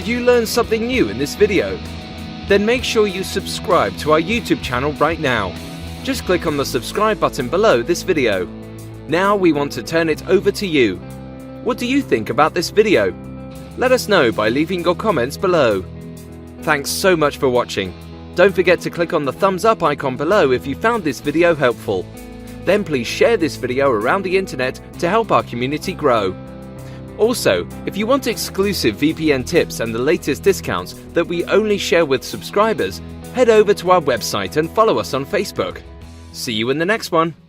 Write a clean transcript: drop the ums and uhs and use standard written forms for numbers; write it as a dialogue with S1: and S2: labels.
S1: Did you learn something new in this video? Then make sure you subscribe to our YouTube channel right now. Just click on the subscribe button below this video. Now we want to turn it over to you. What do you think about this video? Let us know by leaving your comments below. Thanks so much for watching. Don't forget to click on the thumbs up icon below if you found this video helpful. Then please share this video around the internet to help our community grow. Also, if you want exclusive VPN tips and the latest discounts that we only share with subscribers, head over to our website and follow us on Facebook. See you in the next one.